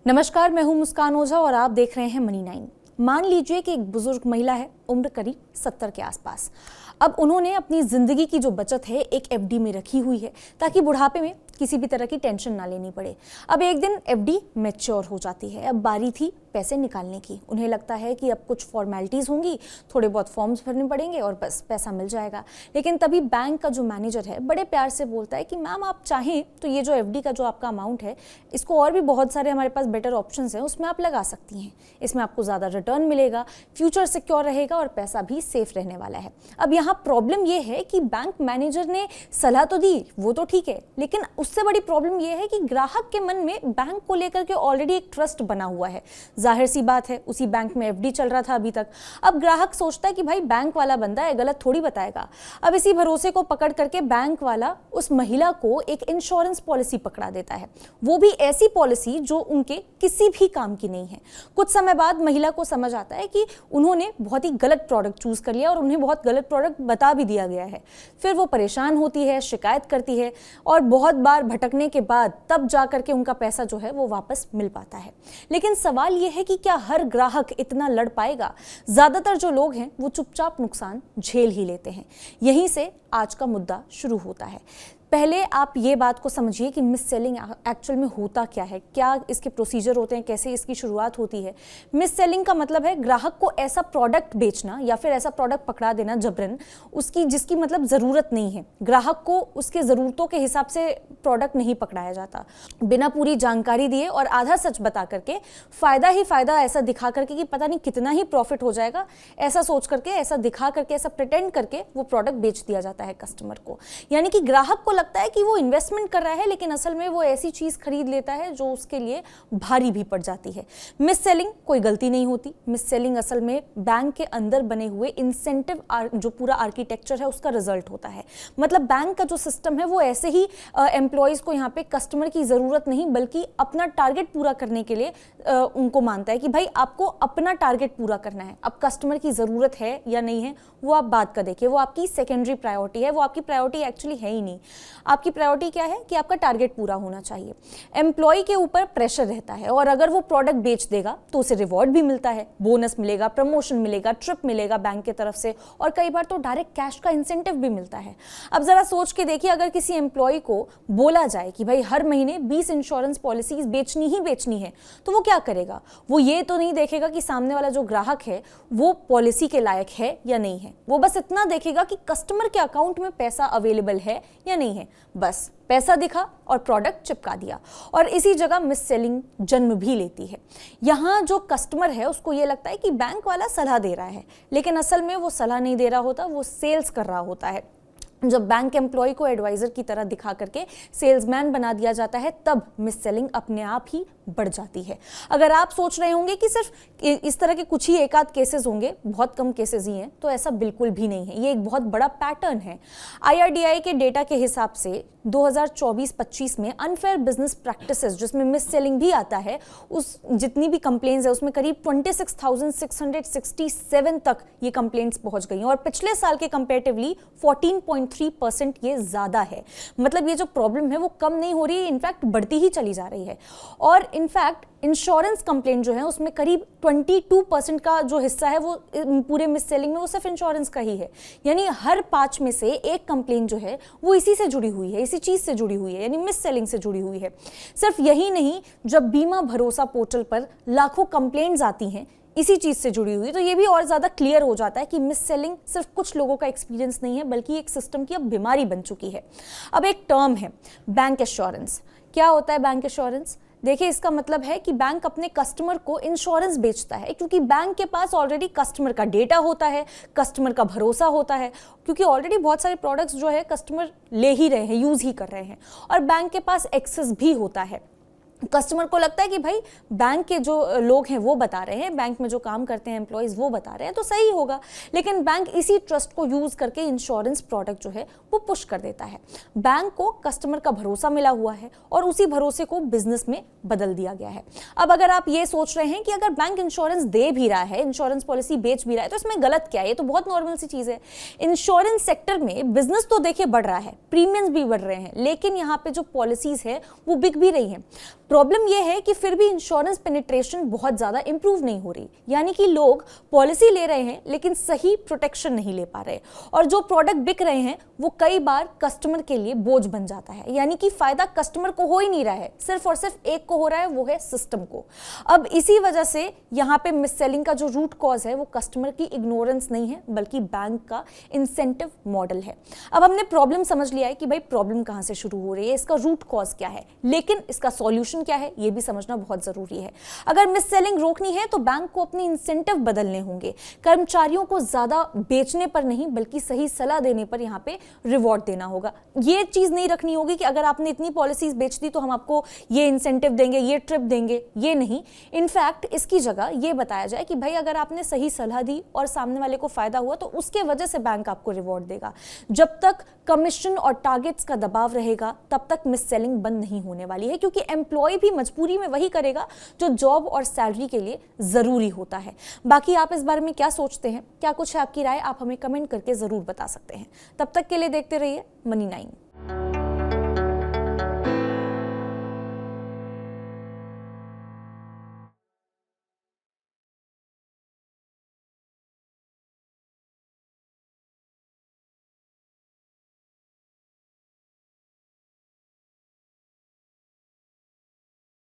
नमस्कार, मैं हूं मुस्कान ओझा और आप देख रहे हैं मनी 9। मान लीजिए कि एक बुजुर्ग महिला है, उम्र करीब 70 के आसपास। अब उन्होंने अपनी जिंदगी की जो बचत है एक एफडी में रखी हुई है ताकि बुढ़ापे में किसी भी तरह की टेंशन ना लेनी पड़े। अब एक दिन एफडी मैच्योर हो जाती है। अब बारी थी पैसे निकालने की। उन्हें लगता है कि अब कुछ फॉर्मेलिटीज़ होंगी, थोड़े बहुत फॉर्म्स भरने पड़ेंगे और बस पैसा मिल जाएगा। लेकिन तभी बैंक का जो मैनेजर है बड़े प्यार से बोलता है कि मैम आप चाहें तो ये जो एफडी का जो आपका अमाउंट है इसको और भी बहुत सारे हमारे पास बेटर ऑप्शंस हैं, उसमें आप लगा सकती हैं। इसमें आपको ज़्यादा रिटर्न मिलेगा, फ्यूचर सिक्योर रहेगा और पैसा भी सेफ रहने वाला है। अब यहाँ प्रॉब्लम ये है कि बैंक मैनेजर ने सलाह तो दी, वो तो ठीक है, लेकिन उससे बड़ी प्रॉब्लम ये है कि ग्राहक के मन में बैंक को लेकर के ऑलरेडी एक ट्रस्ट बना हुआ है। जाहिर सी बात है, उसी बैंक में एफडी चल रहा था अभी तक। अब ग्राहक सोचता है कि भाई बैंक वाला बंदा है, गलत थोड़ी बताएगा। अब इसी भरोसे को पकड़ करके बैंक वाला उस महिला को एक इंश्योरेंस पॉलिसी पकड़ा देता है, वो भी ऐसी पॉलिसी जो उनके किसी भी काम की नहीं है। कुछ समय बाद महिला को समझ आता है कि उन्होंने बहुत ही गलत प्रोडक्ट चूज कर लिया और उन्हें बहुत गलत प्रोडक्ट बता भी दिया गया है। फिर वो परेशान होती है, शिकायत करती है और बहुत बार भटकने के बाद तब जा करके उनका पैसा जो है वो वापस मिल पाता है। लेकिन सवाल ये है कि क्या हर ग्राहक इतना लड़ पाएगा? ज्यादातर जो लोग हैं वो चुपचाप नुकसान झेल ही लेते हैं। यहीं से आज का मुद्दा शुरू होता है। पहले आप ये बात को समझिए कि मिस सेलिंग एक्चुअल में होता क्या है, क्या इसके प्रोसीजर होते हैं, कैसे इसकी शुरुआत होती है। मिस सेलिंग का मतलब है ग्राहक को ऐसा प्रोडक्ट बेचना या फिर ऐसा प्रोडक्ट पकड़ा देना जबरन, उसकी जिसकी मतलब ज़रूरत नहीं है। ग्राहक को उसके ज़रूरतों के हिसाब से प्रोडक्ट नहीं पकड़ाया जाता। बिना पूरी जानकारी दिए और आधा सच बता करके फ़ायदा ही फ़ायदा ऐसा दिखा करके कि पता नहीं कितना ही प्रॉफिट हो जाएगा, ऐसा सोच करके, ऐसा दिखा करके, ऐसा प्रिटेंड करके वो प्रोडक्ट बेच दिया जाता है कस्टमर को। यानी कि ग्राहक को लगता है कि वो इन्वेस्टमेंट कर रहा है, लेकिन असल में वो ऐसी चीज खरीद लेता है जो उसके लिए भारी भी पड़ जाती है। मिस सेलिंग कोई गलती नहीं होती। मिस सेलिंग असल में बैंक के अंदर बने हुए इंसेंटिव जो पूरा आर्किटेक्चर है उसका रिजल्ट होता है। मतलब बैंक का जो सिस्टम है वो ऐसे ही एम्प्लॉयज को यहाँ पे कस्टमर की जरूरत नहीं बल्कि अपना टारगेट पूरा करने के लिए उनको मानता है कि भाई आपको अपना टारगेट पूरा करना है। अब कस्टमर की जरूरत है या नहीं है वो आप बात का देखिए, वो आपकी सेकेंडरी प्रायोरिटी है, वो आपकी प्रायोरिटी एक्चुअली है ही नहीं। आपकी प्रायोरिटी क्या है कि आपका टारगेट पूरा होना चाहिए। एम्प्लॉय के ऊपर प्रेशर रहता है और अगर वो प्रोडक्ट बेच देगा तो उसे रिवॉर्ड भी मिलता है, बोनस मिलेगा, प्रमोशन मिलेगा, ट्रिप मिलेगा बैंक की तरफ से और कई बार तो डायरेक्ट कैश का इंसेंटिव भी मिलता है। अब जरा सोच के देखिए, अगर किसी एम्प्लॉय को बोला जाए कि भाई हर महीने 20 इंश्योरेंस पॉलिसीज बेचनी ही बेचनी है, तो वो क्या करेगा? वो ये तो नहीं देखेगा कि सामने वाला जो ग्राहक है वो पॉलिसी के लायक है या नहीं है। वो बस इतना देखेगा कि कस्टमर के अकाउंट में पैसा अवेलेबल है या नहीं है। बस पैसा दिखा और प्रोडक्ट चिपका दिया और इसी जगह मिस सेलिंग जन्म भी लेती है। यहाँ जो कस्टमर है उसको ये लगता है कि बैंक वाला सलाह दे रहा है, लेकिन असल में वो सलाह नहीं दे रहा होता, वो सेल्स कर रहा होता है। जब बैंक एम्प्लॉय को एडवाइजर की तरह दिखा करके सेल्समैन बना दिया जाता है तब मिस सेलिंग अपने आप ही बढ़ जाती है। अगर आप सोच रहे होंगे कि सिर्फ इस तरह के कुछ ही एक आध केसेस होंगे, बहुत कम केसेस ही हैं, तो ऐसा बिल्कुल भी नहीं है। ये एक बहुत बड़ा पैटर्न है। IRDAI के डेटा के हिसाब से 2024-25 में अनफेयर बिजनेस प्रैक्टिसेस जिसमें मिस सेलिंग भी आता है, उस जितनी भी कंप्लेंट्स है उसमें करीब 26,667 तक ये कंप्लेंट्स पहुंच गई और पिछले साल के कंपेरेटिवली 14.3% ये ज्यादा है। मतलब ये जो प्रॉब्लम है वो कम नहीं हो रही है, इनफैक्ट बढ़ती ही चली जा रही है। और इनफैक्ट इंश्योरेंस कंप्लेंट जो है उसमें करीब 22% का जो हिस्सा है वो पूरे मिस सेलिंग में वो सिर्फ इंश्योरेंस का ही है। यानी हर 5 में से एक कंप्लेंट जो है वो इसी से जुड़ी हुई है, इसी चीज से जुड़ी हुई है, यानी मिस सेलिंग से जुड़ी हुई है। सिर्फ यही नहीं, जब बीमा भरोसा पोर्टल पर लाखों कंप्लेंट्स आती हैं इसी चीज से जुड़ी हुई, तो ये भी और ज्यादा क्लियर हो जाता है कि मिस सेलिंग सिर्फ कुछ लोगों का एक्सपीरियंस नहीं है बल्कि एक सिस्टम की अब बीमारी बन चुकी है। अब एक टर्म है बैंक एश्योरेंस। क्या होता है बैंक एश्योरेंस? देखिए, इसका मतलब है कि बैंक अपने कस्टमर को इंश्योरेंस बेचता है क्योंकि बैंक के पास ऑलरेडी कस्टमर का डेटा होता है, कस्टमर का भरोसा होता है, क्योंकि ऑलरेडी बहुत सारे प्रोडक्ट्स जो है कस्टमर ले ही रहे हैं, यूज ही कर रहे हैं और बैंक के पास एक्सेस भी होता है। कस्टमर को लगता है कि भाई बैंक के जो लोग हैं वो बता रहे हैं, बैंक में जो काम करते हैं एम्प्लॉयज वो बता रहे हैं तो सही होगा। लेकिन बैंक इसी ट्रस्ट को यूज करके इंश्योरेंस प्रोडक्ट जो है वो पुश कर देता है। बैंक को कस्टमर का भरोसा मिला हुआ है और उसी भरोसे को बिजनेस में बदल दिया गया है। अब अगर आप ये सोच रहे हैं कि अगर बैंक इंश्योरेंस दे भी रहा है, इंश्योरेंस पॉलिसी बेच भी रहा है, तो इसमें गलत क्या है? ये तो बहुत नॉर्मल सी चीज है। इंश्योरेंस सेक्टर में बिजनेस तो देखिए बढ़ रहा है, प्रीमियम्स भी बढ़ रहे हैं, लेकिन यहाँ पे जो पॉलिसीज है वो बिक भी रही हैं। प्रॉब्लम यह है कि फिर भी इंश्योरेंस पेनिट्रेशन बहुत ज़्यादा इंप्रूव नहीं हो रही, यानी कि लोग पॉलिसी ले रहे हैं लेकिन सही प्रोटेक्शन नहीं ले पा रहे, और जो प्रोडक्ट बिक रहे हैं वो कई बार कस्टमर के लिए बोझ बन जाता है, यानी कि फायदा कस्टमर को हो ही नहीं रहा है, सिर्फ और सिर्फ एक को हो रहा है, वो है सिस्टम को। अब इसी वजह से यहाँ पे मिस सेलिंग का जो रूट कॉज है वो कस्टमर की इग्नोरेंस नहीं है, बल्कि बैंक का इंसेंटिव मॉडल है। अब हमने प्रॉब्लम समझ लिया है कि भाई प्रॉब्लम कहाँ से शुरू हो रही है, इसका रूट कॉज क्या है, लेकिन इसका सॉल्यूशन क्या है ये भी समझना बहुत जरूरी है। अगर मिस सेलिंग रोकनी है तो बैंक को अपने इंसेंटिव बदलने होंगे, कर्मचारियों को ज्यादा बेचने पर नहीं बल्कि सही सलाह देने पर यहाँ पे रिवॉर्ड देना होगा। ये चीज नहीं रखनी होगी कि अगर आपने इतनी पॉलिसीज बेच दी तो हम आपको ये इंसेंटिव देंगे, ये ट्रिप देंगे, ये नहीं। इनफैक्ट इसकी जगह ये बताया जाए कि भाई अगर आपने सही सलाह दी और सामने वाले को फायदा हुआ तो उसके वजह से बैंक आपको रिवॉर्ड देगा। जब तक कमीशन और टारगेट्स का दबाव रहेगा तब तक मिस सेलिंग बंद नहीं होने वाली है, क्योंकि एम्प्लॉय भी मजबूरी में वही करेगा जो जॉब और सैलरी के लिए जरूरी होता है। बाकी आप इस बारे में क्या सोचते हैं, क्या कुछ है आपकी राय, आप हमें कमेंट करके जरूर बता सकते हैं। तब तक के लिए देखते रहिए मनी9।